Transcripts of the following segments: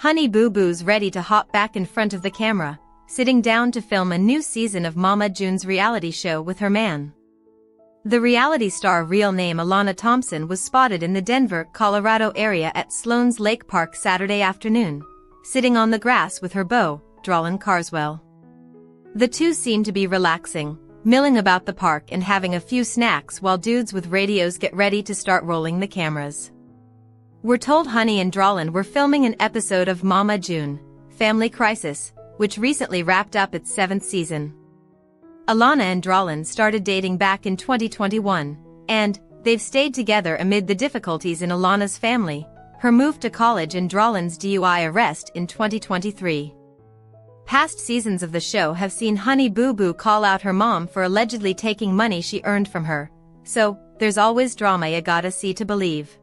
Honey Boo Boo's ready to hop back in front of the camera, sitting down to film a new season of Mama June's reality show with her man. The reality star, real name Alana Thompson, was spotted in the Denver, Colorado area at Sloan's Lake Park Saturday afternoon, sitting on the grass with her beau, Dralin Carswell. The two seemed to be relaxing, milling about the park and having a few snacks while dudes with radios get ready to start rolling the cameras. We're told Honey and Dralin were filming an episode of Mama June, Family Crisis, which recently wrapped up its 7th season. Alana and Dralin started dating back in 2021, and they've stayed together amid the difficulties in Alana's family, her move to college and Dralin's DUI arrest in 2023. Past seasons of the show have seen Honey Boo Boo call out her mom for allegedly taking money she earned from her, so there's always drama you gotta see to believe.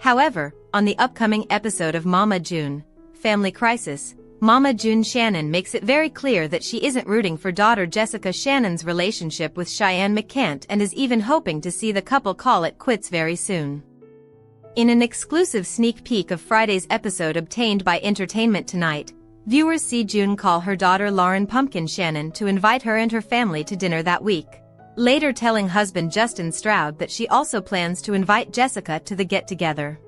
However, on the upcoming episode of Mama June, Family Crisis, Mama June Shannon makes it very clear that she isn't rooting for daughter Jessica Shannon's relationship with Shyann McCant and is even hoping to see the couple call it quits very soon. In an exclusive sneak peek of Friday's episode obtained by Entertainment Tonight, viewers see June call her daughter Lauren "Pumpkin" Shannon to invite her and her family to dinner that week, later telling husband Justin Stroud that she also plans to invite Jessica to the get-together.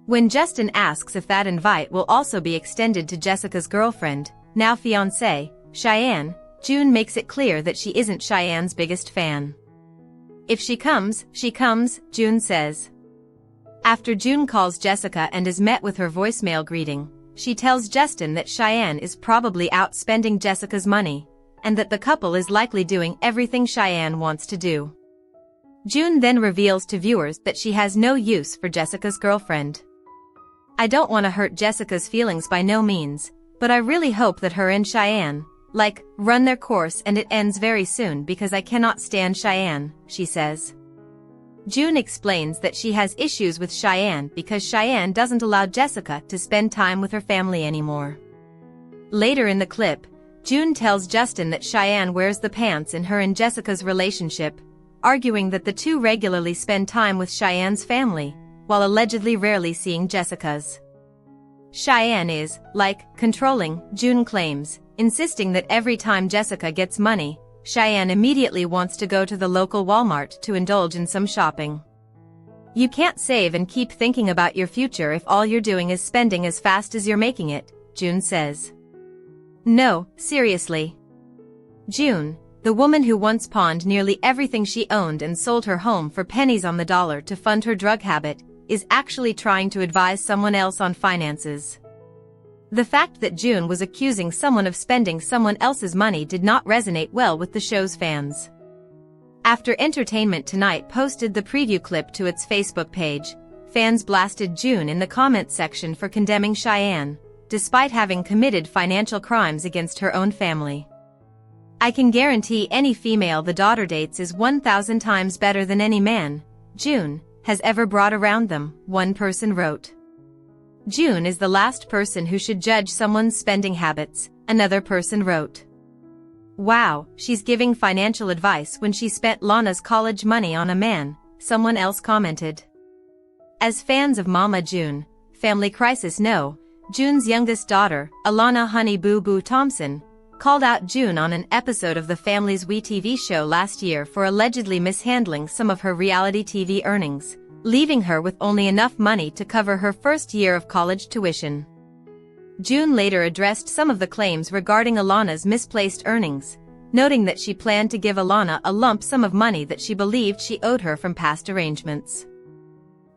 When Justin asks if that invite will also be extended to Jessica's girlfriend, now fiancée, Shyann, June makes it clear that she isn't Cheyenne's biggest fan. If she comes, June says. After June calls Jessica and is met with her voicemail greeting, she tells Justin that Shyann is probably out spending Jessica's money, and that the couple is likely doing everything Shyann wants to do. June then reveals to viewers that she has no use for Jessica's girlfriend. "I don't want to hurt Jessica's feelings by no means, but I really hope that her and Shyann, run their course and it ends very soon because I cannot stand Shyann," she says. June explains that she has issues with Shyann because Shyann doesn't allow Jessica to spend time with her family anymore. Later in the clip, June tells Justin that Shyann wears the pants in her and Jessica's relationship, arguing that the two regularly spend time with Cheyenne's family, while allegedly rarely seeing Jessica's. Shyann is, controlling, June claims, insisting that every time Jessica gets money, Shyann immediately wants to go to the local Walmart to indulge in some shopping. "You can't save and keep thinking about your future if all you're doing is spending as fast as you're making it," June says. "No, seriously." June, the woman who once pawned nearly everything she owned and sold her home for pennies on the dollar to fund her drug habit, is actually trying to advise someone else on finances. The fact that June was accusing someone of spending someone else's money did not resonate well with the show's fans. After Entertainment Tonight posted the preview clip to its Facebook page, fans blasted June in the comment section for condemning Shyann, despite having committed financial crimes against her own family. "I can guarantee any female the daughter dates is 1,000 times better than any man June has ever brought around them," one person wrote. "June is the last person who should judge someone's spending habits," another person wrote. "Wow, she's giving financial advice when she spent Lana's college money on a man," someone else commented. As fans of Mama June, Family Crisis know, June's youngest daughter, Alana "Honey Boo Boo" Thompson, called out June on an episode of the family's WeTV show last year for allegedly mishandling some of her reality TV earnings, leaving her with only enough money to cover her first year of college tuition. June later addressed some of the claims regarding Alana's misplaced earnings, noting that she planned to give Alana a lump sum of money that she believed she owed her from past arrangements.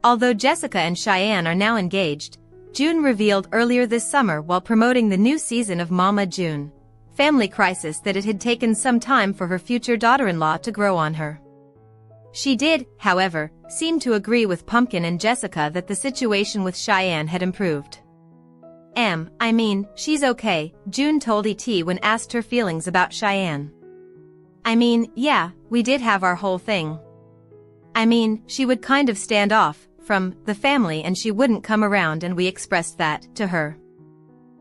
Although Jessica and Shyann are now engaged, June revealed earlier this summer while promoting the new season of Mama June, Family Crisis, that it had taken some time for her future daughter-in-law to grow on her. She did, however, seem to agree with Pumpkin and Jessica that the situation with Shyann had improved. I mean, she's okay," June told ET when asked her feelings about Shyann. "I mean, yeah, we did have our whole thing. I mean, she would kind of stand off from the family and she wouldn't come around, and we expressed that to her."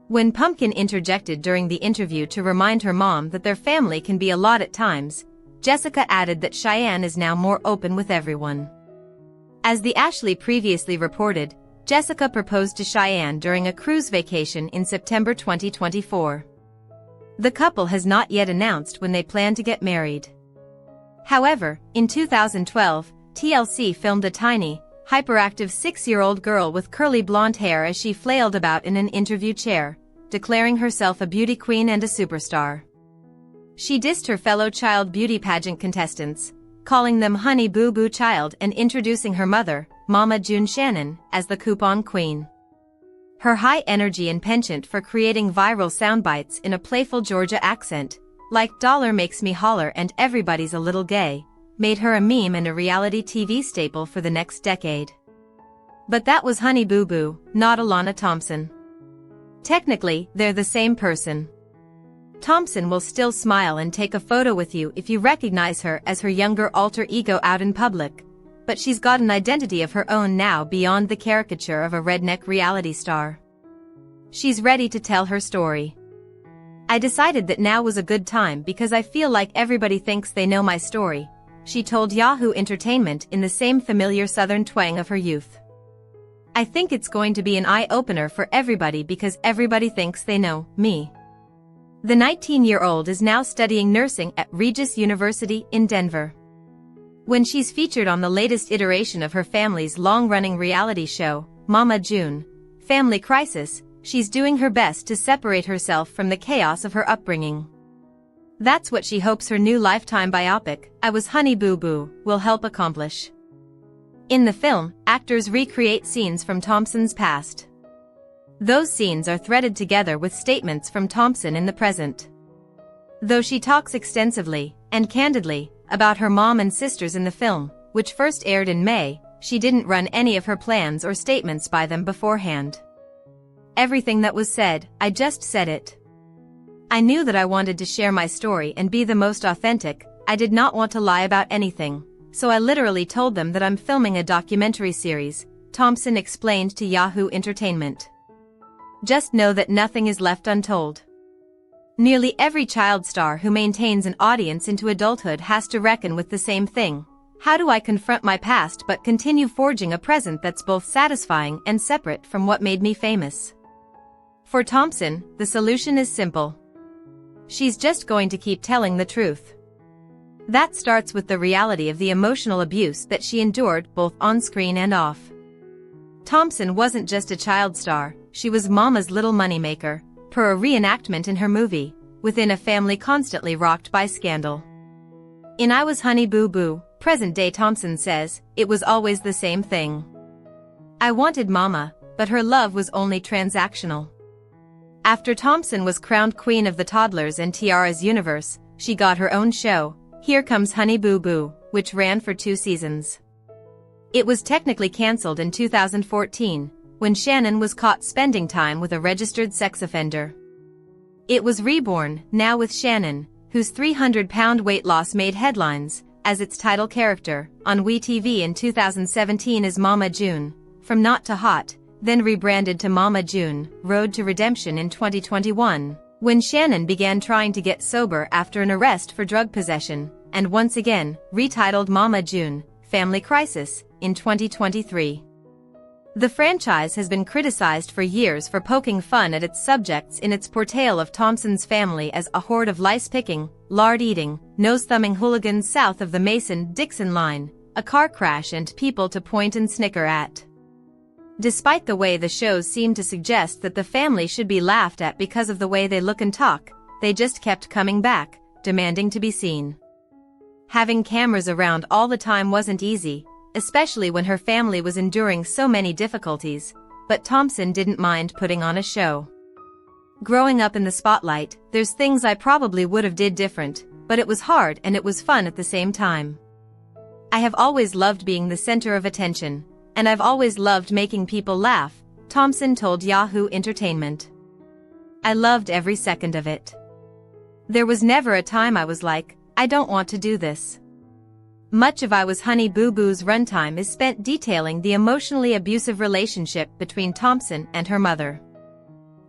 When Pumpkin interjected during the interview to remind her mom that their family can be a lot at times, Jessica added that Shyann is now more open with everyone. As the Ashley previously reported, Jessica proposed to Shyann during a cruise vacation in September 2024. The couple has not yet announced when they plan to get married. However, in 2012, TLC filmed a tiny, hyperactive 6-year-old girl with curly blonde hair as she flailed about in an interview chair, declaring herself a beauty queen and a superstar. She dissed her fellow child beauty pageant contestants, calling them Honey Boo Boo Child and introducing her mother, Mama June Shannon, as the coupon queen. Her high energy and penchant for creating viral soundbites in a playful Georgia accent, like "Dollar makes me holler" and "Everybody's a little gay," made her a meme and a reality TV staple for the next decade. But that was Honey Boo Boo, not Alana Thompson. Technically, they're the same person. Thompson will still smile and take a photo with you if you recognize her as her younger alter ego out in public, but she's got an identity of her own now beyond the caricature of a redneck reality star. She's ready to tell her story. "I decided that now was a good time because I feel like everybody thinks they know my story," she told Yahoo Entertainment in the same familiar Southern twang of her youth. "I think it's going to be an eye-opener for everybody because everybody thinks they know me." The 19-year-old is now studying nursing at Regis University in Denver. When she's featured on the latest iteration of her family's long-running reality show, Mama June, Family Crisis, she's doing her best to separate herself from the chaos of her upbringing. That's what she hopes her new Lifetime biopic, "I Was Honey Boo Boo," will help accomplish. In the film, actors recreate scenes from Thompson's past. Those scenes are threaded together with statements from Thompson in the present. Though she talks extensively, and candidly, about her mom and sisters in the film, which first aired in May, she didn't run any of her plans or statements by them beforehand. "Everything that was said, I just said it. I knew that I wanted to share my story and be the most authentic. I did not want to lie about anything, so I literally told them that I'm filming a documentary series," Thompson explained to Yahoo Entertainment. "Just know that nothing is left untold." Nearly every child star who maintains an audience into adulthood has to reckon with the same thing. How do I confront my past but continue forging a present that's both satisfying and separate from what made me famous? For Thompson, the solution is simple. She's just going to keep telling the truth. That starts with the reality of the emotional abuse that she endured both on screen and off. Thompson wasn't just a child star, she was Mama's little moneymaker, per a reenactment in her movie, within a family constantly rocked by scandal. In "I Was Honey Boo Boo," present-day Thompson says, "It was always the same thing. I wanted Mama, but her love was only transactional." After Thompson was crowned queen of the Toddlers and Tiaras universe, she got her own show, Here Comes Honey Boo Boo, which ran for 2 seasons. It was technically cancelled in 2014, when Shannon was caught spending time with a registered sex offender. It was reborn, now with Shannon, whose 300-pound weight loss made headlines, as its title character, on WeTV in 2017 as Mama June, From Not to Hot, then rebranded to Mama June, Road to Redemption in 2021, when Shannon began trying to get sober after an arrest for drug possession, and once again, retitled Mama June, Family Crisis, in 2023. The franchise has been criticized for years for poking fun at its subjects in its portrayal of Thompson's family as a horde of lice-picking, lard-eating, nose-thumbing hooligans south of the Mason-Dixon line, a car crash and people to point and snicker at. Despite the way the shows seem to suggest that the family should be laughed at because of the way they look and talk, they just kept coming back, demanding to be seen. Having cameras around all the time wasn't easy, especially when her family was enduring so many difficulties, but Thompson didn't mind putting on a show. "Growing up in the spotlight, there's things I probably would have did different, but it was hard and it was fun at the same time. I have always loved being the center of attention, and I've always loved making people laugh," Thompson told Yahoo Entertainment. "I loved every second of it. There was never a time I was like, I don't want to do this." Much of I Was Honey Boo Boo's runtime is spent detailing the emotionally abusive relationship between Thompson and her mother.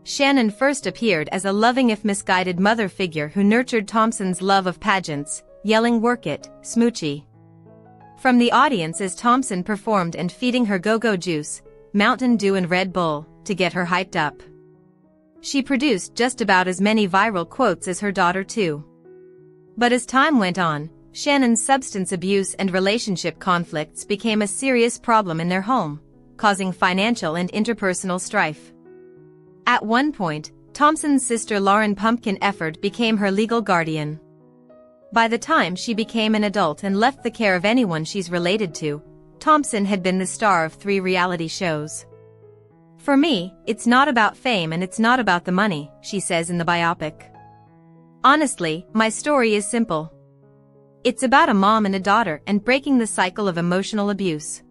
Shannon first appeared as a loving if misguided mother figure who nurtured Thompson's love of pageants, yelling "Work it, Smoochie" from the audience as Thompson performed and feeding her go-go juice, Mountain Dew and Red Bull, to get her hyped up. She produced just about as many viral quotes as her daughter too. But as time went on, Shannon's substance abuse and relationship conflicts became a serious problem in their home, causing financial and interpersonal strife. At one point, Thompson's sister Lauren Pumpkin Efford became her legal guardian. By the time she became an adult and left the care of anyone she's related to, Thompson had been the star of 3 reality shows. "For me, it's not about fame and it's not about the money," she says in the biopic. "Honestly, my story is simple. It's about a mom and a daughter and breaking the cycle of emotional abuse.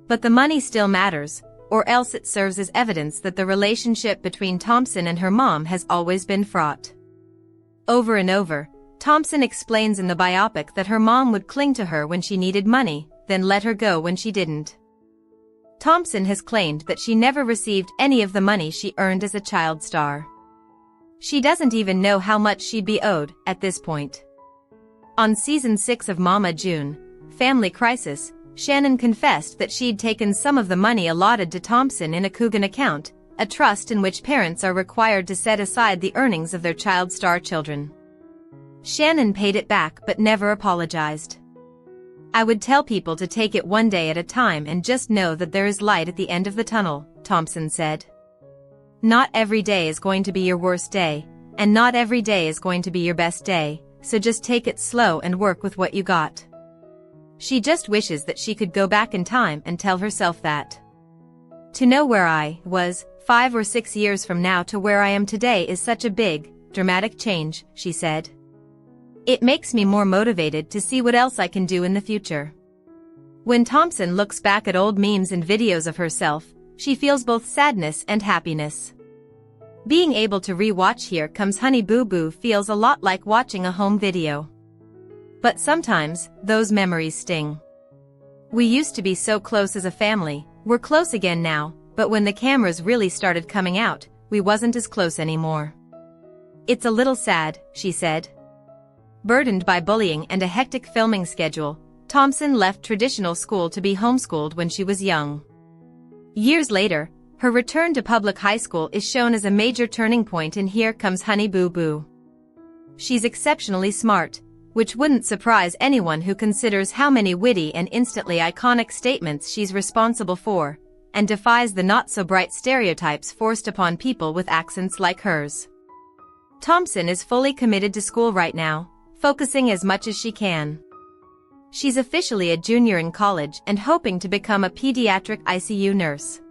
But the money still matters, or else it serves as evidence that the relationship between Thompson and her mom has always been fraught." Over and over, Thompson explains in the biopic that her mom would cling to her when she needed money, then let her go when she didn't. Thompson has claimed that she never received any of the money she earned as a child star. She doesn't even know how much she'd be owed at this point. On season 6 of Mama June, Family Crisis, Shannon confessed that she'd taken some of the money allotted to Thompson in a Coogan account, a trust in which parents are required to set aside the earnings of their child star children. Shannon paid it back but never apologized. "I would tell people to take it one day at a time and just know that there is light at the end of the tunnel," Thompson said. "Not every day is going to be your worst day, and not every day is going to be your best day, so just take it slow and work with what you got." She just wishes that she could go back in time and tell herself that. "To know where I was 5 or 6 years from now to where I am today is such a big, dramatic change," she said. "It makes me more motivated to see what else I can do in the future." When Thompson looks back at old memes and videos of herself, she feels both sadness and happiness. Being able to re-watch Here Comes Honey Boo Boo feels a lot like watching a home video. But sometimes, those memories sting. "We used to be so close as a family, we're close again now, but when the cameras really started coming out, we wasn't as close anymore. It's a little sad," she said. Burdened by bullying and a hectic filming schedule, Thompson left traditional school to be homeschooled when she was young. Years later, her return to public high school is shown as a major turning point in Here Comes Honey Boo Boo. She's exceptionally smart, which wouldn't surprise anyone who considers how many witty and instantly iconic statements she's responsible for, and defies the not-so-bright stereotypes forced upon people with accents like hers. Thompson is fully committed to school right now, focusing as much as she can. She's officially a junior in college and hoping to become a pediatric ICU nurse.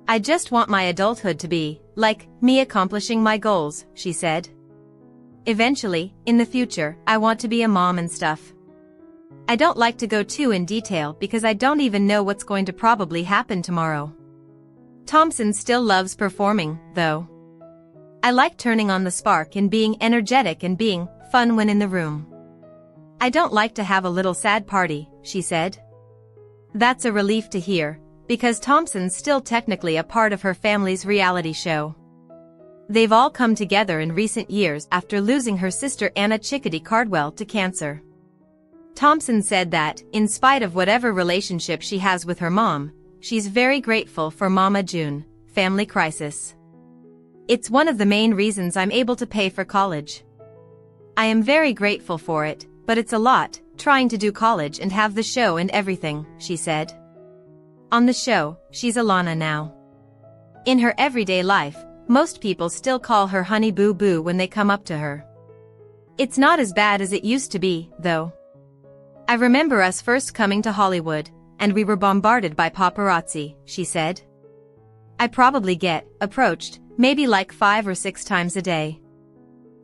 "I just want my adulthood to be, like, me accomplishing my goals," she said. "Eventually, in the future, I want to be a mom and stuff. I don't like to go too in detail because I don't even know what's going to probably happen tomorrow." Thompson still loves performing, though. "I like turning on the spark and being energetic and being fun when in the room. I don't like to have a little sad party," she said. That's a relief to hear, because Thompson's still technically a part of her family's reality show. They've all come together in recent years after losing her sister Anna Chickadee Cardwell to cancer. Thompson said that, in spite of whatever relationship she has with her mom, she's very grateful for Mama June, Family Crisis. "It's one of the main reasons I'm able to pay for college. I am very grateful for it, but it's a lot, trying to do college and have the show and everything," she said. On the show, she's Alana now. In her everyday life, most people still call her Honey Boo Boo when they come up to her. "It's not as bad as it used to be, though. I remember us first coming to Hollywood, and we were bombarded by paparazzi," she said. "I probably get approached, maybe like 5 or 6 times a day.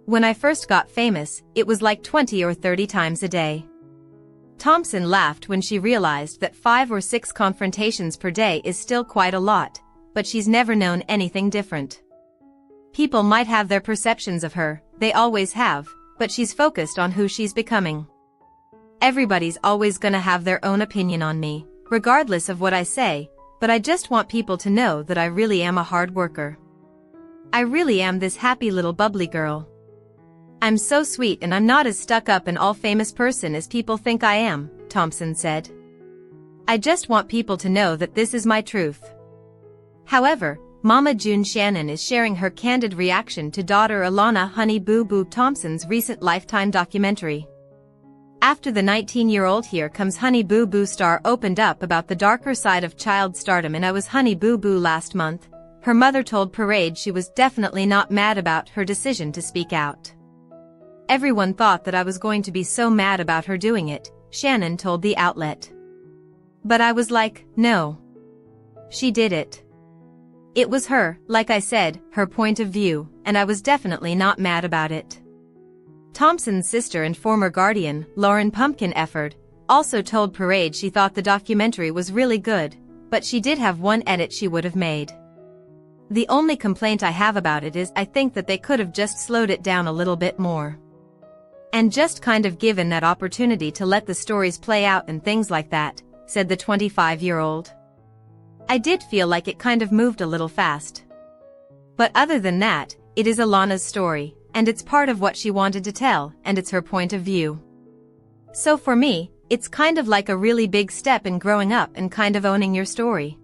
When I first got famous, it was like 20 or 30 times a day." Thompson laughed when she realized that 5 or 6 confrontations per day is still quite a lot, but she's never known anything different. "People might have their perceptions of her, they always have, but she's focused on who she's becoming. Everybody's always gonna have their own opinion on me, regardless of what I say, but I just want people to know that I really am a hard worker. I really am this happy little bubbly girl. I'm so sweet and I'm not as stuck up and all famous person as people think I am," Thompson said. "I just want people to know that this is my truth." However, Mama June Shannon is sharing her candid reaction to daughter Alana "Honey Boo Boo" Thompson's recent Lifetime documentary. After the 19-year-old Here Comes Honey Boo Boo star opened up about the darker side of child stardom in I Was Honey Boo Boo last month, her mother told Parade she was definitely not mad about her decision to speak out. "Everyone thought that I was going to be so mad about her doing it," Shannon told the outlet. "But I was like, no. She did it. It was her, like I said, her point of view, and I was definitely not mad about it." Thompson's sister and former guardian, Lauren "Pumpkin" Efford, also told Parade she thought the documentary was really good, but she did have one edit she would have made. "The only complaint I have about it is I think that they could have just slowed it down a little bit more. And just kind of given that opportunity to let the stories play out and things like that," said the 25-year-old. "I did feel like it kind of moved a little fast. But other than that, it is Alana's story, and it's part of what she wanted to tell, and it's her point of view. So for me, it's kind of like a really big step in growing up and kind of owning your story."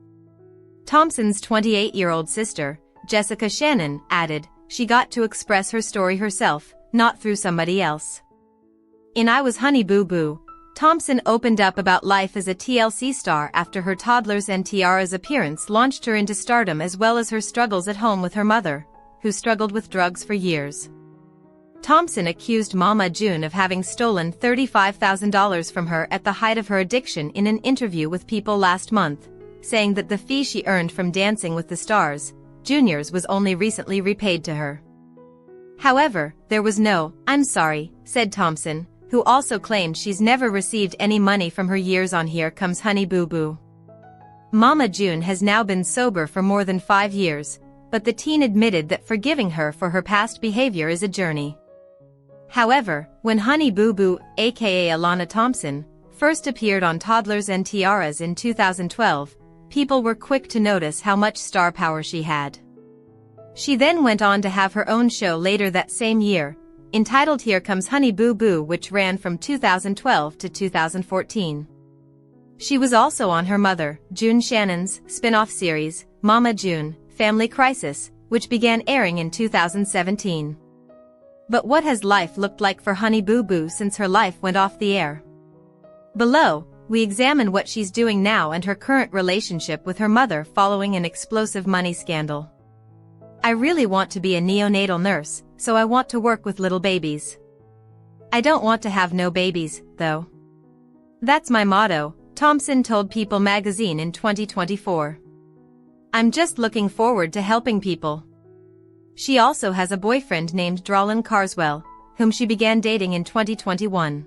Thompson's 28-year-old sister, Jessica Shannon, added, "She got to express her story herself, not through somebody else." In I Was Honey Boo Boo, Thompson opened up about life as a TLC star after her Toddlers and Tiaras appearance launched her into stardom, as well as her struggles at home with her mother, who struggled with drugs for years. Thompson accused Mama June of having stolen $35,000 from her at the height of her addiction in an interview with People last month, saying that the fee she earned from Dancing with the Stars Juniors was only recently repaid to her. However, there was no "I'm sorry," said Thompson, who also claimed she's never received any money from her years on Here Comes Honey Boo Boo. Mama June has now been sober for more than 5 years, but the teen admitted that forgiving her for her past behavior is a journey. However, when Honey Boo Boo, aka Alana Thompson, first appeared on Toddlers and Tiaras in 2012, people were quick to notice how much star power she had. She then went on to have her own show later that same year, entitled Here Comes Honey Boo Boo, which ran from 2012 to 2014. She was also on her mother, June Shannon's, spin-off series, Mama June, Family Crisis, which began airing in 2017. But what has life looked like for Honey Boo Boo since her life went off the air? Below, we examine what she's doing now and her current relationship with her mother following an explosive money scandal. "I really want to be a neonatal nurse, so I want to work with little babies. I don't want to have no babies, though. That's my motto," Thompson told People magazine in 2024. "I'm just looking forward to helping people." She also has a boyfriend named Dralin Carswell, whom she began dating in 2021.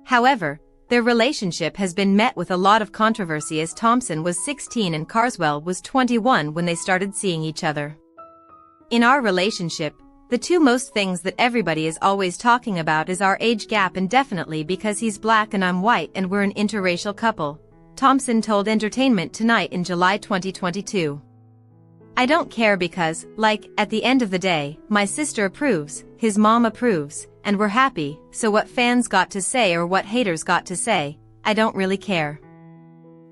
However, their relationship has been met with a lot of controversy, as Thompson was 16 and Carswell was 21 when they started seeing each other. "In our relationship, the two most things that everybody is always talking about is our age gap, and definitely because he's black and I'm white and we're an interracial couple," Thompson told Entertainment Tonight in July 2022. "I don't care because, like, at the end of the day, my sister approves, his mom approves, and we're happy, so what fans got to say or what haters got to say, I don't really care."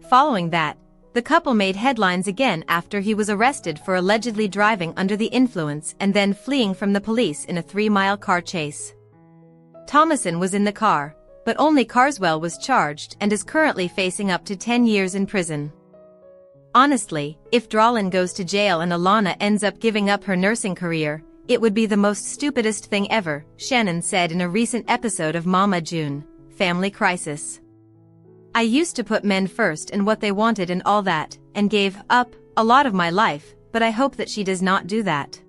Following that, the couple made headlines again after he was arrested for allegedly driving under the influence and then fleeing from the police in a 3-mile car chase. Thomason was in the car, but only Carswell was charged and is currently facing up to 10 years in prison. "Honestly, if Dralin goes to jail and Alana ends up giving up her nursing career, it would be the most stupidest thing ever," Shannon said in a recent episode of Mama June, Family Crisis. "I used to put men first and what they wanted and all that, and gave up a lot of my life, but I hope that she does not do that."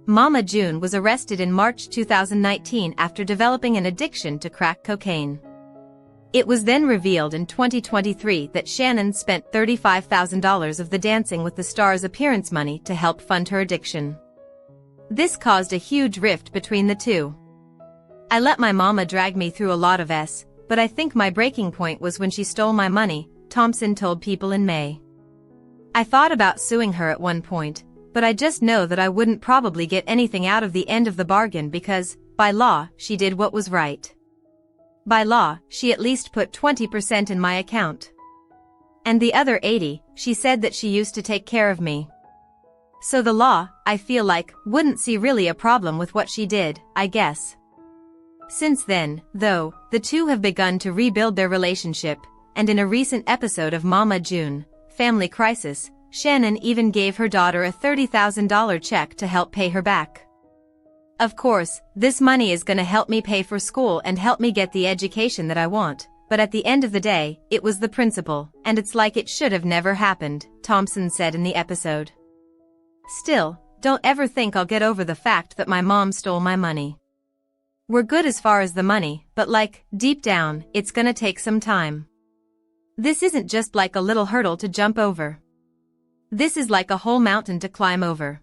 Mama June was arrested in March 2019 after developing an addiction to crack cocaine. It was then revealed in 2023 that Shannon spent $35,000 of the Dancing with the Stars appearance money to help fund her addiction. This caused a huge rift between the two. "I let my mama drag me through a lot of but I think my breaking point was when she stole my money," Thompson told People in May. "I thought about suing her at one point, but I just know that I wouldn't probably get anything out of the end of the bargain because, by law, she did what was right. By law, she at least put 20% in my account. And the other 80, she said that she used to take care of me. So the law, I feel like, wouldn't see really a problem with what she did, I guess. Since then, though, the two have begun to rebuild their relationship, and in a recent episode of Mama June, Family Crisis, Shannon even gave her daughter a $30,000 check to help pay her back. Of course, this money is gonna help me pay for school and help me get the education that I want, but at the end of the day, it was the principle, and it's like it should have never happened, Thompson said in the episode. Still, don't ever think I'll get over the fact that my mom stole my money. We're good as far as the money, but like, deep down, it's gonna take some time. This isn't just like a little hurdle to jump over. This is like a whole mountain to climb over.